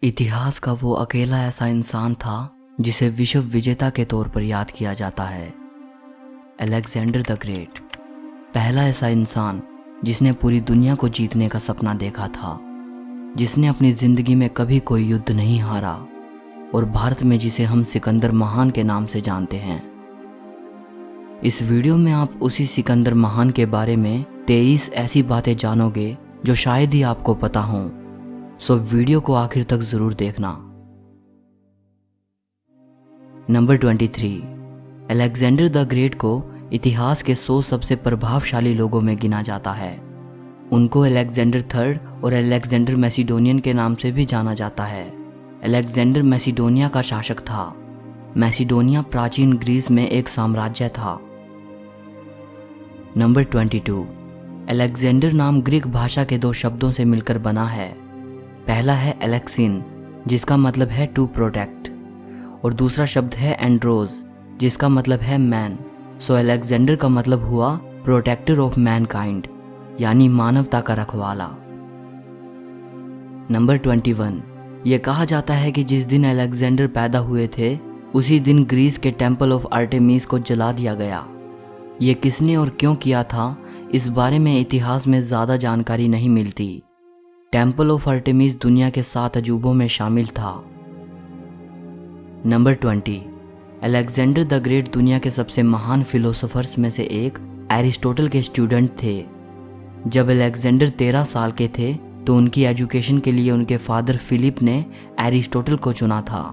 इतिहास का वो अकेला ऐसा इंसान था जिसे विश्व विजेता के तौर पर याद किया जाता है, अलेक्जेंडर द ग्रेट। पहला ऐसा इंसान जिसने पूरी दुनिया को जीतने का सपना देखा था, जिसने अपनी जिंदगी में कभी कोई युद्ध नहीं हारा और भारत में जिसे हम सिकंदर महान के नाम से जानते हैं। इस वीडियो में आप उसी सिकंदर महान के बारे में 23 ऐसी बातें जानोगे जो शायद ही आपको पता हों, सो वीडियो को आखिर तक जरूर देखना। नंबर 23, अलेक्जेंडर द ग्रेट को इतिहास के 100 सबसे प्रभावशाली लोगों में गिना जाता है। उनको अलेक्जेंडर थर्ड और अलेक्जेंडर मैसिडोनियन के नाम से भी जाना जाता है। अलेक्जेंडर मैसिडोनिया का शासक था। मैसिडोनिया प्राचीन ग्रीस में एक साम्राज्य था। नंबर 22, अलेक्जेंडर नाम ग्रीक भाषा के 2 शब्दों से मिलकर बना है। पहला है एलेक्सिन, जिसका मतलब है टू प्रोटेक्ट, और दूसरा शब्द है एंड्रोज, जिसका मतलब है मैन। सो अलेक्जेंडर का मतलब हुआ प्रोटेक्टर ऑफ मैनकाइंड, यानी मानवता का रखवाला। नंबर 21, यह कहा जाता है कि जिस दिन अलेक्जेंडर पैदा हुए थे उसी दिन ग्रीस के टेम्पल ऑफ आर्टेमिस को जला दिया गया। ये किसने और क्यों किया था, इस बारे में इतिहास में ज़्यादा जानकारी नहीं मिलती। टेम्पल ऑफ आर्टेमिस दुनिया के 7 अजूबों में शामिल था। नंबर 20, अलेक्जेंडर द ग्रेट दुनिया के सबसे महान फिलोसोफर्स में से एक एरिस्टोटल के स्टूडेंट थे। जब अलेक्जेंडर 13 साल के थे तो उनकी एजुकेशन के लिए उनके फादर फिलिप ने एरिस्टोटल को चुना था।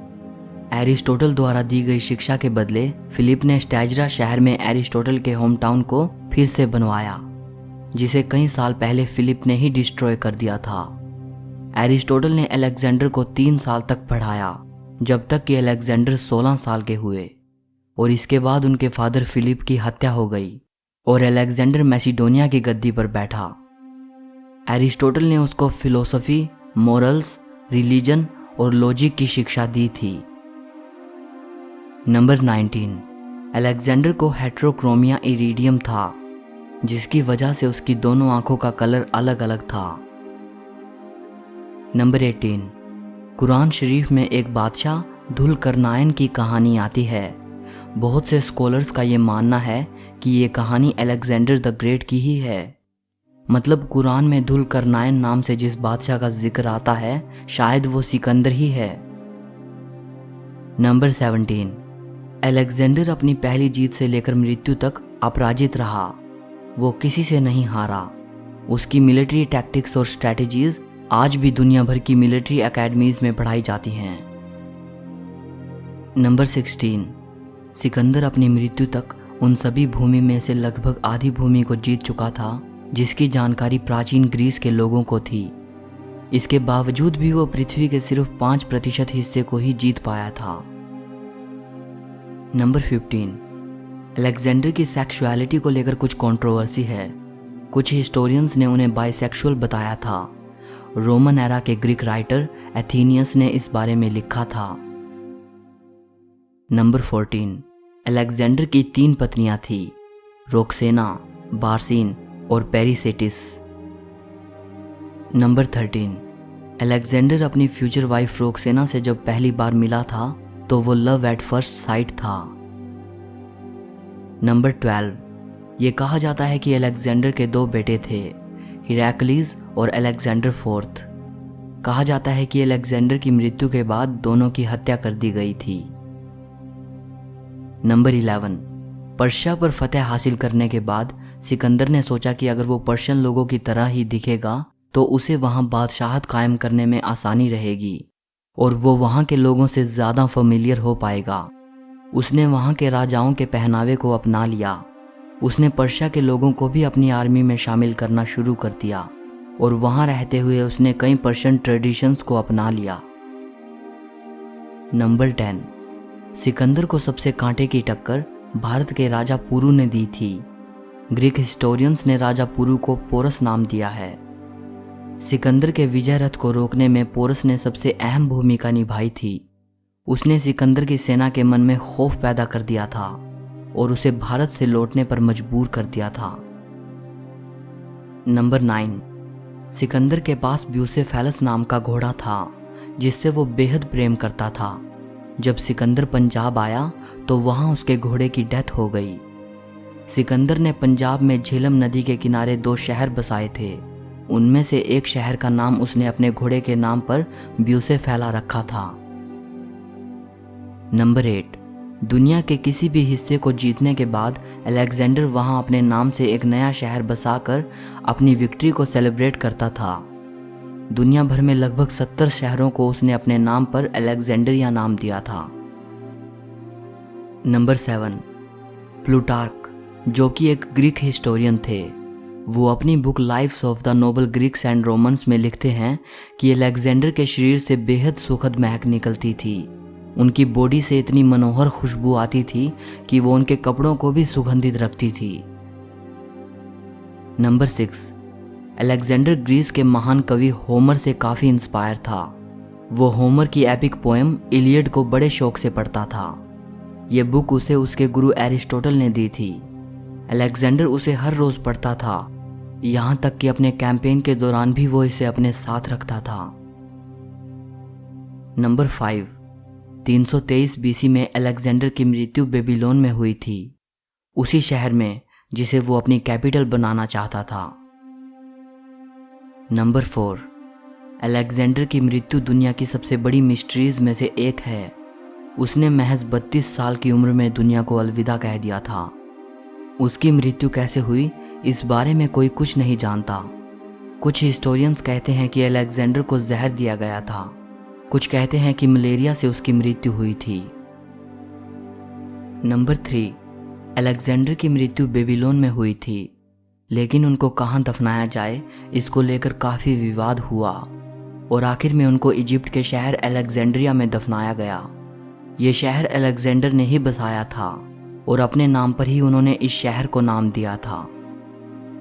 एरिस्टोटल द्वारा दी गई शिक्षा के बदले फिलिप ने स्टैजरा शहर में एरिस्टोटल के होम टाउन को फिर से बनवाया, जिसे कई साल पहले फिलिप ने ही डिस्ट्रॉय कर दिया था। एरिस्टोटल ने अलेक्जेंडर को 3 साल तक पढ़ाया, जब तक कि अलेक्जेंडर 16 साल के हुए, और इसके बाद उनके फादर फिलिप की हत्या हो गई और अलेक्जेंडर मैसिडोनिया की गद्दी पर बैठा। एरिस्टोटल ने उसको फिलोसफी, मोरल्स, रिलीजन और लॉजिक की शिक्षा दी थी। नंबर 19, अलेक्जेंडर को हेट्रोक्रोमिया इरिडियम था, जिसकी वजह से उसकी दोनों आंखों का कलर अलग अलग था। नंबर 18, कुरान शरीफ में एक बादशाह धुलकरनाइन की कहानी आती है। बहुत से स्कॉलर्स का ये मानना है कि ये कहानी अलेक्जेंडर द ग्रेट की ही है। मतलब कुरान में धुलकरनाइन नाम से जिस बादशाह का जिक्र आता है शायद वो सिकंदर ही है। नंबर 17, अलेक्जेंडर अपनी पहली जीत से लेकर मृत्यु तक अपराजित रहा। वो किसी से नहीं हारा। उसकी मिलिट्री टैक्टिक्स और स्ट्रैटेजीज आज भी दुनिया भर की मिलिट्री एकेडमीज में पढ़ाई जाती हैं। नंबर 16, सिकंदर अपनी मृत्यु तक उन सभी भूमि में से लगभग आधी भूमि को जीत चुका था जिसकी जानकारी प्राचीन ग्रीस के लोगों को थी। इसके बावजूद भी वो पृथ्वी के सिर्फ 5% हिस्से को ही जीत पाया था। नंबर 15, अलेक्जेंडर की सेक्सुअलिटी को लेकर कुछ कंट्रोवर्सी है। कुछ हिस्टोरियंस ने उन्हें बाइसेक्सुअल बताया था। रोमन एरा के ग्रीक राइटर एथेनियस ने इस बारे में लिखा था। नंबर 14, अलेक्जेंडर की 3 पत्नियां थी, रोक्सेना, बार्सिन और पेरिसेटिस। नंबर 13, अलेक्जेंडर अपनी फ्यूचर वाइफ रोक्सेना से जब पहली बार मिला था तो वो लव एट फर्स्ट साइट था। नंबर 12, ये कहा जाता है कि अलेक्जेंडर के 2 बेटे थे, हिरैक्लिस और अलेक्जेंडर फोर्थ। कहा जाता है कि अलेक्जेंडर की मृत्यु के बाद दोनों की हत्या कर दी गई थी। नंबर 11, पर्शिया पर फतेह हासिल करने के बाद सिकंदर ने सोचा कि अगर वो पर्शियन लोगों की तरह ही दिखेगा तो उसे वहां बादशाहत कायम करने में आसानी रहेगी और वो वहां के लोगों से ज़्यादा फेमिलियर हो पाएगा। उसने वहां के राजाओं के पहनावे को अपना लिया। उसने पर्शिया के लोगों को भी अपनी आर्मी में शामिल करना शुरू कर दिया और वहां रहते हुए उसने कई पर्शियन ट्रेडिशंस को अपना लिया। नंबर 10, सिकंदर को सबसे कांटे की टक्कर भारत के राजा पुरु ने दी थी। ग्रीक हिस्टोरियंस ने राजा पुरु को पोरस नाम दिया है। सिकंदर के विजय रथ को रोकने में पोरस ने सबसे अहम भूमिका निभाई थी। उसने सिकंदर की सेना के मन में खौफ पैदा कर दिया था और उसे भारत से लौटने पर मजबूर कर दिया था। नंबर 9, सिकंदर के पास ब्यूसेफेलस नाम का घोड़ा था जिससे वो बेहद प्रेम करता था। जब सिकंदर पंजाब आया तो वहाँ उसके घोड़े की डेथ हो गई। सिकंदर ने पंजाब में झेलम नदी के किनारे 2 शहर बसाए थे। उनमें से एक शहर का नाम उसने अपने घोड़े के नाम पर ब्यूसे फैला रखा था। नंबर 8, दुनिया के किसी भी हिस्से को जीतने के बाद अलेक्जेंडर वहां अपने नाम से एक नया शहर बसाकर अपनी विक्ट्री को सेलिब्रेट करता था। दुनिया भर में लगभग 70 शहरों को उसने अपने नाम पर अलेक्जेंड्रिया नाम दिया था। नंबर 7, प्लूटार्क, जो कि एक ग्रीक हिस्टोरियन थे। वो अपनी book lives of the noble Greeks and Romans में लिखते हैं कि अलेक्जेंडर के शरीर से बेहद सुखद महक निकलती थी। उनकी बॉडी से इतनी मनोहर खुशबू आती थी कि वो उनके कपड़ों को भी सुगंधित रखती थी। नंबर 6, अलेक्जेंडर ग्रीस के महान कवि होमर से काफ़ी इंस्पायर था। वो होमर की एपिक पोएम इलियड को बड़े शौक से पढ़ता था। ये बुक उसे उसके गुरु एरिस्टोटल ने दी थी। अलेक्जेंडर उसे हर रोज़ पढ़ता था, यहाँ तक कि अपने कैंपेन के दौरान भी वो इसे अपने साथ रखता था। नंबर 5, 323 बीसी में अलेक्जेंडर की मृत्यु बेबीलोन में हुई थी, उसी शहर में जिसे वो अपनी कैपिटल बनाना चाहता था। नंबर 4, अलेक्जेंडर की मृत्यु दुनिया की सबसे बड़ी मिस्ट्रीज में से एक है। उसने महज 32 साल की उम्र में दुनिया को अलविदा कह दिया था। उसकी मृत्यु कैसे हुई इस बारे में कोई कुछ नहीं जानता। कुछ हिस्टोरियंस कहते हैं कि अलेक्जेंडर को जहर दिया गया था, कुछ कहते हैं कि मलेरिया से उसकी मृत्यु हुई थी। नंबर 3, अलेक्जेंडर की मृत्यु बेबीलोन में हुई थी, लेकिन उनको कहाँ दफनाया जाए इसको लेकर काफ़ी विवाद हुआ और आखिर में उनको इजिप्ट के शहर अलेक्जेंड्रिया में दफनाया गया। ये शहर अलेक्जेंडर ने ही बसाया था और अपने नाम पर ही उन्होंने इस शहर को नाम दिया था।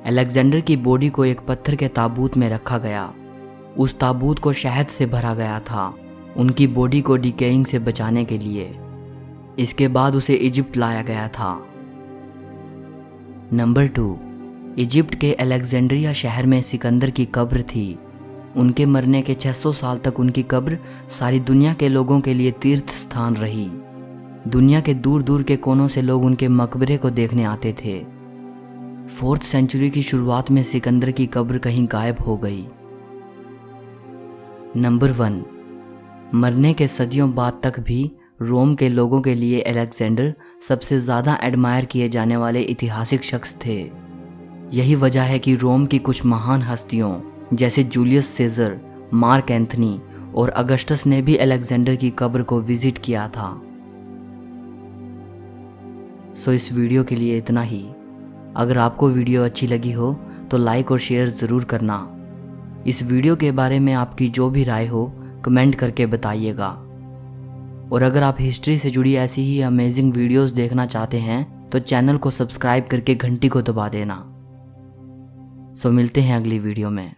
अलेक्जेंडर की बॉडी को एक पत्थर के ताबूत में रखा गया। उस ताबूत को शहद से भरा गया था, उनकी बॉडी को डिकेइंग से बचाने के लिए। इसके बाद उसे इजिप्ट लाया गया था। नंबर 2, इजिप्ट के अलेक्जेंड्रिया शहर में सिकंदर की कब्र थी। उनके मरने के 600 साल तक उनकी कब्र सारी दुनिया के लोगों के लिए तीर्थ स्थान रही। दुनिया के दूर दूर के कोनों से लोग उनके मकबरे को देखने आते थे। 4th सेंचुरी की शुरुआत में सिकंदर की कब्र कहीं गायब हो गई। नंबर 1, मरने के सदियों बाद तक भी रोम के लोगों के लिए अलेक्जेंडर सबसे ज़्यादा एडमायर किए जाने वाले ऐतिहासिक शख्स थे। यही वजह है कि रोम की कुछ महान हस्तियों जैसे जूलियस सीजर, मार्क एंथनी और अगस्टस ने भी अलेक्जेंडर की कब्र को विजिट किया था। सो इस वीडियो के लिए इतना ही। अगर आपको वीडियो अच्छी लगी हो तो लाइक और शेयर ज़रूर करना। इस वीडियो के बारे में आपकी जो भी राय हो कमेंट करके बताइएगा। और अगर आप हिस्ट्री से जुड़ी ऐसी ही अमेजिंग वीडियोस देखना चाहते हैं तो चैनल को सब्सक्राइब करके घंटी को दबा देना। सो मिलते हैं अगली वीडियो में।